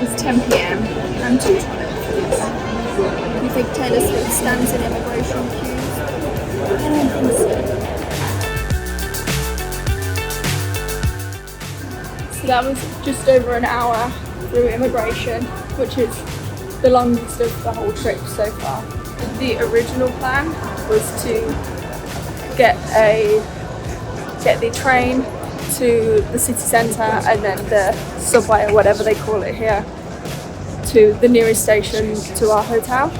It's 10 p.m. I'm too tired for this. You think Taylor Swift stands in immigration queues? I don't think so. So that was just over an hour through immigration, which is the longest of the whole trip so far. The original plan was to get the train to the city centre and then the subway or whatever they call it here to the nearest station to our hotel,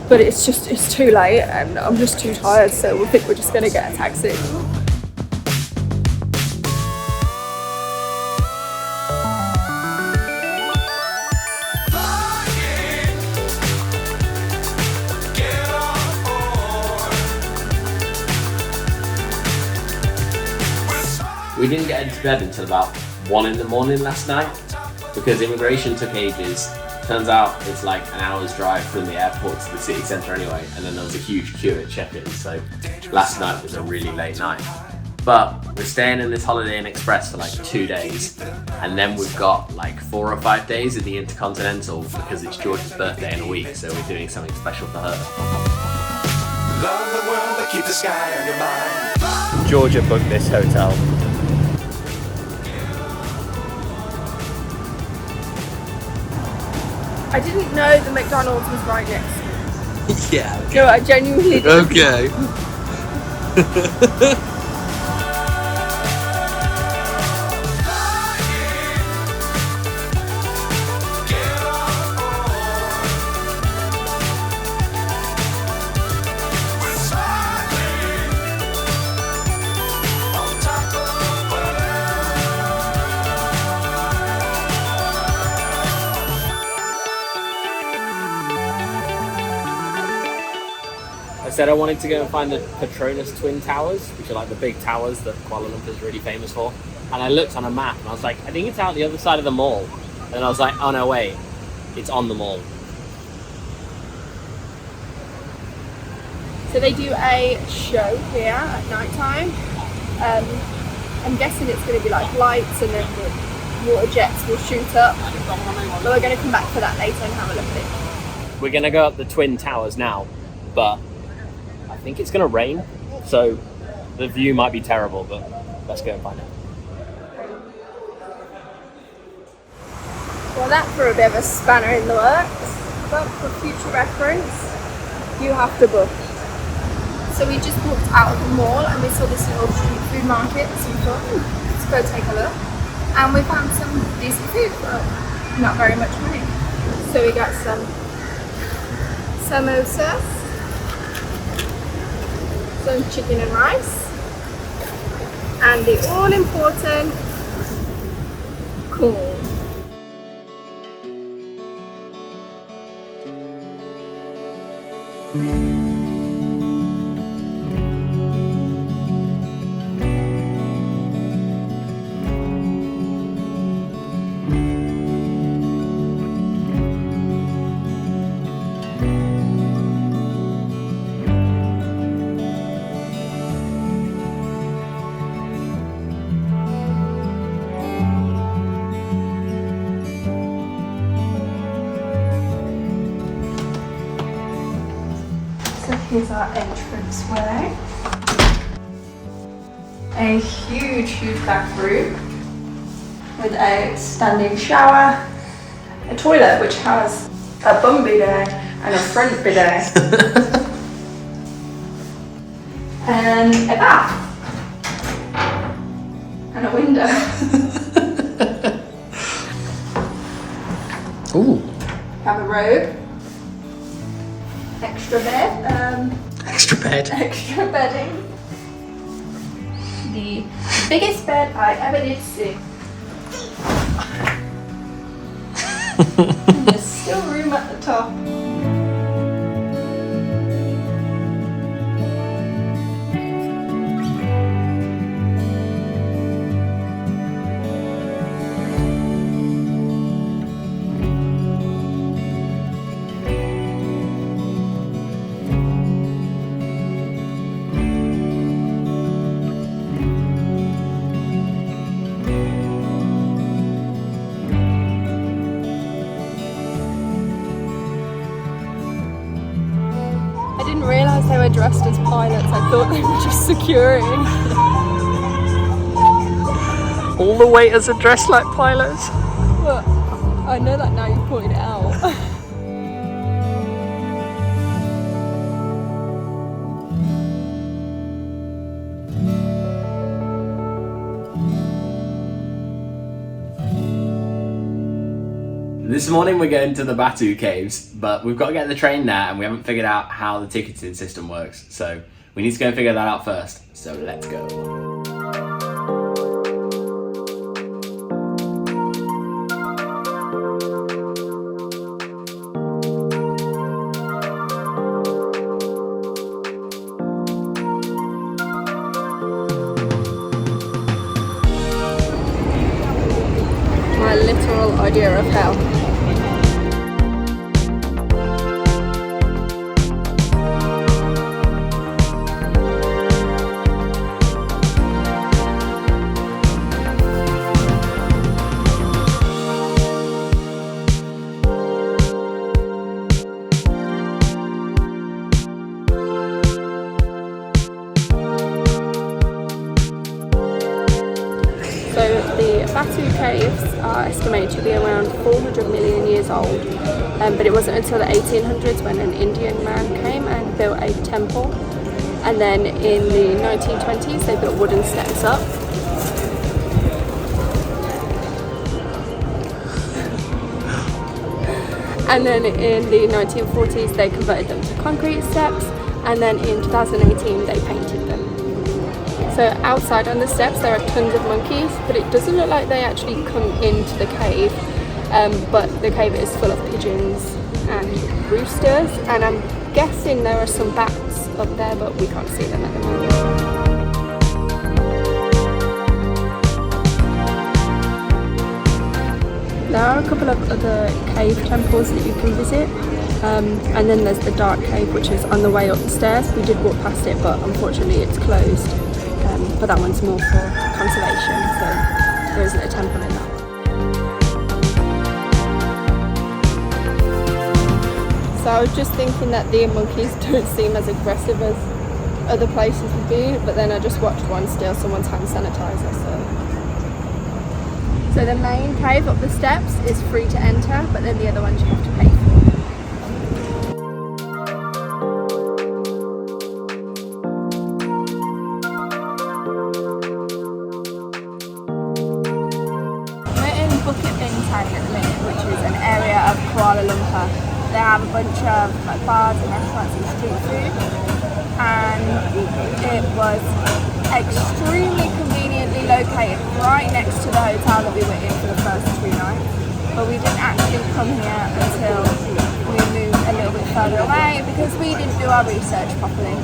but it's too late and I'm just too tired, so we think we're just going to get a taxi. We didn't get into bed until about 1 in the morning last night because immigration took ages. Turns out it's like an hour's drive from the airport to the city centre anyway, and then there was a huge queue at check-in, so last night was a really late night. But we're staying in this Holiday Inn Express for like 2 days, and then we've got like 4 or 5 days in the InterContinental because it's George's birthday in a week, so we're doing something special for her. Love the world, but keep the sky on your mind. Georgia booked this hotel. I didn't know the McDonald's was right next to me. Yeah. No, I genuinely didn't. Okay. I said I wanted to go and find the Petronas Twin Towers, which are like the big towers that Kuala Lumpur is really famous for. And I looked on a map and I was like, I think it's out the other side of the mall. And then I was like, oh no, wait, it's on the mall. So they do a show here at night time. I'm guessing it's going to be like lights and then the water jets will shoot up. But we're going to come back for that later and have a look at it. We're going to go up the Twin Towers now, but I think it's going to rain, so the view might be terrible, but let's go and find out. Well, that threw a bit of a spanner in the works, but for future reference, you have to book. So we just walked out of the mall and we saw this little street food market, so we thought, let's go take a look. And we found some decent food for not very much money. So we got some samosas, some chicken and rice, and the all-important corn. Here's our entrance way. A huge back room with a standing shower, a toilet which has a bum bidet and a front bidet, and a bath and a window. Ooh. Have a robe. Extra bed. Extra bed. Extra bedding. The biggest bed I ever did see. And there's still room at the top. were dressed as pilots. I thought they were just security. All the waiters are dressed like pilots. But I know that now you've pointed it out. This morning we're going to the Batu Caves, but we've got to get the train there and we haven't figured out how the ticketing system works. So we need to go and figure that out first. So let's go. My literal idea of hell. So the Batu Caves are estimated to be around 400 million years old, but it wasn't until the 1800s when an Indian man came and built a temple, and then in the 1920s they built wooden steps up. And then in the 1940s they converted them to concrete steps, and then in 2018 they painted them. So outside on the steps there are tons of monkeys, but it doesn't look like they actually come into the cave, but the cave is full of pigeons and roosters, and I'm guessing there are some bats up there, but we can't see them at the moment. There are a couple of other cave temples that you can visit, and then there's the dark cave, which is on the way up the stairs. We did walk past it, but unfortunately it's closed. But that one's more for conservation, so there isn't a temple in that one. So I was just thinking that the monkeys don't seem as aggressive as other places would be, but then I just watched one steal someone's hand sanitizer. So the main cave up the steps is free to enter, but then the other ones you have to pay for. At the minute, which is an area of Kuala Lumpur. They have a bunch of like bars and restaurants and street food, and it was extremely conveniently located right next to the hotel that we were in for the first 2 nights. But we didn't actually come here until we moved a little bit further away because we didn't do our research properly.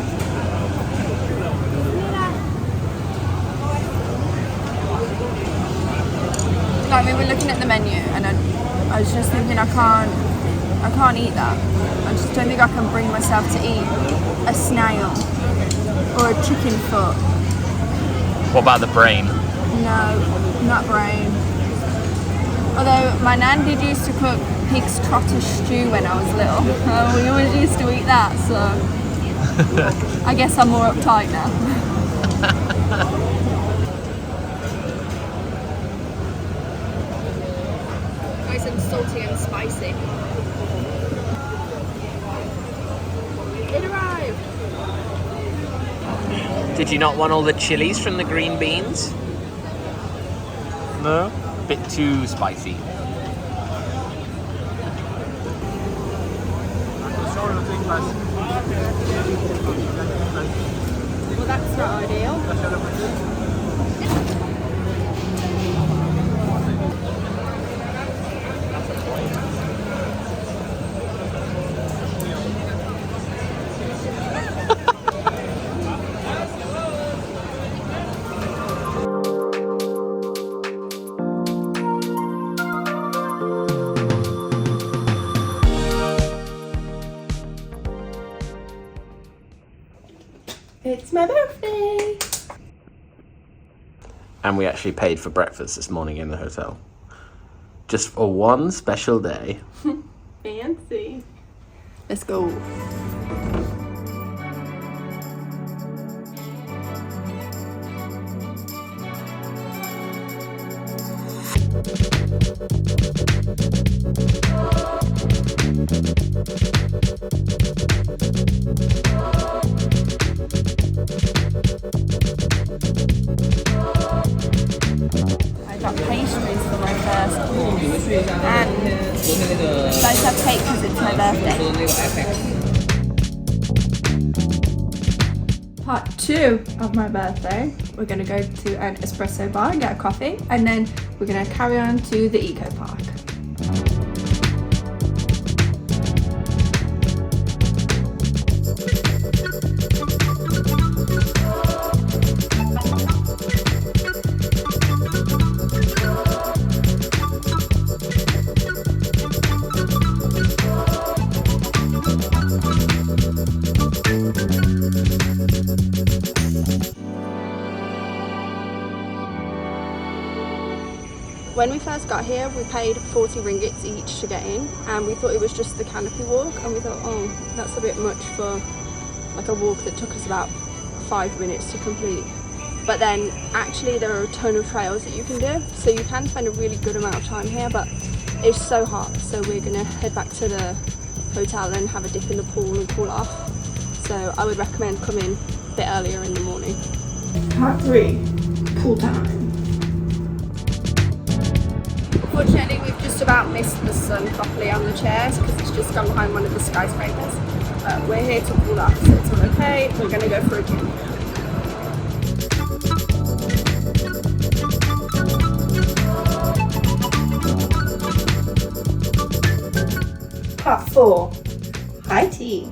Like, we were looking at the menu and I was just thinking I can't eat that. I just don't think I can bring myself to eat a snail or a chicken foot. What about the brain? No, not brain. Although my nan did used to cook pig's trotter stew when I was little. We always used to eat that, so I guess I'm more uptight now. Nice and salty and spicy. It arrived! Did you not want all the chilies from the green beans? No? A bit too spicy. Well, that's not ideal. It's my birthday! And we actually paid for breakfast this morning in the hotel. Just for one special day. Fancy. Let's go. I got pastries for my first course and slice of cake because it's my birthday. Part 2 of my birthday, we're going to go to an espresso bar and get a coffee, and then we're going to carry on to the eco park. When we first got here, we paid 40 ringgits each to get in, and we thought it was just the canopy walk, and we thought, oh, that's a bit much for like a walk that took us about 5 minutes to complete. But then actually there are a ton of trails that you can do, so you can spend a really good amount of time here, but it's so hot, so we're gonna head back to the hotel and have a dip in the pool and cool off. So I would recommend coming a bit earlier in the morning. Part 3, pool time. Unfortunately, we've just about missed the sun properly on the chairs because it's just gone behind one of the skyscrapers. But we're here to cool off, so it's all okay. We're going to go for a gym. Part 4, high tea.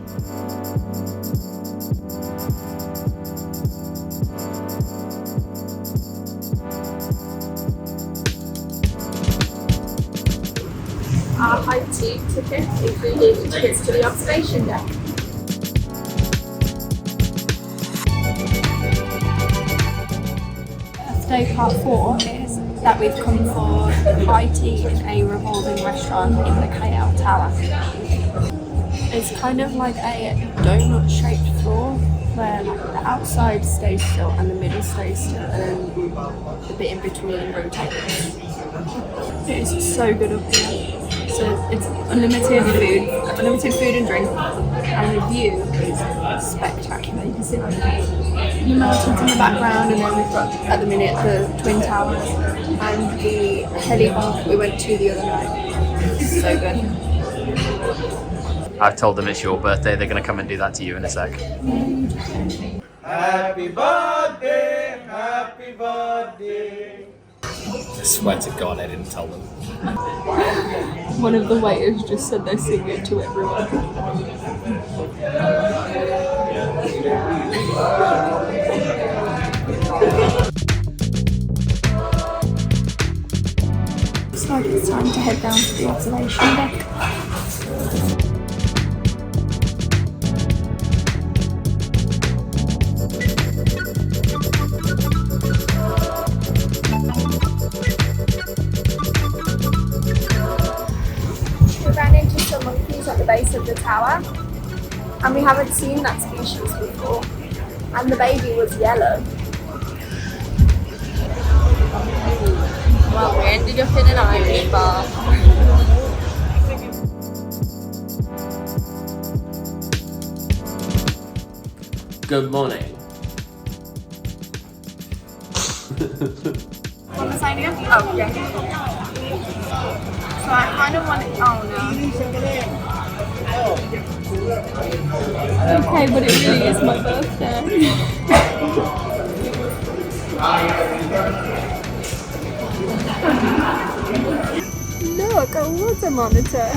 Our high tea ticket included tickets to the observation deck. Birthday part 4 is that we've come for high tea in a revolving restaurant in the KL Tower. It's kind of like a donut shaped floor where the outside stays still and the middle stays still, and then the bit in between rotates. It is so good up here. So it's unlimited food and drink, and the view is spectacular. You can see like the mountains in the background, and then we've got at the minute the Twin Towers and the Helipad we went to the other night. It's so good. I've told them it's your birthday, they're going to come and do that to you in a sec. Happy birthday, happy birthday. I swear to God I didn't tell them. One of the waiters just said they sing it to everyone. Looks like it's time to head down to the observation deck. At the base of the tower, and we haven't seen that species before, and the baby was yellow. Well, we ended up in an Irish bar. Good morning. What was I doing? Oh, yeah. So I kind of want it. Oh no. Okay, but it really is my birthday. Look, a water monitor.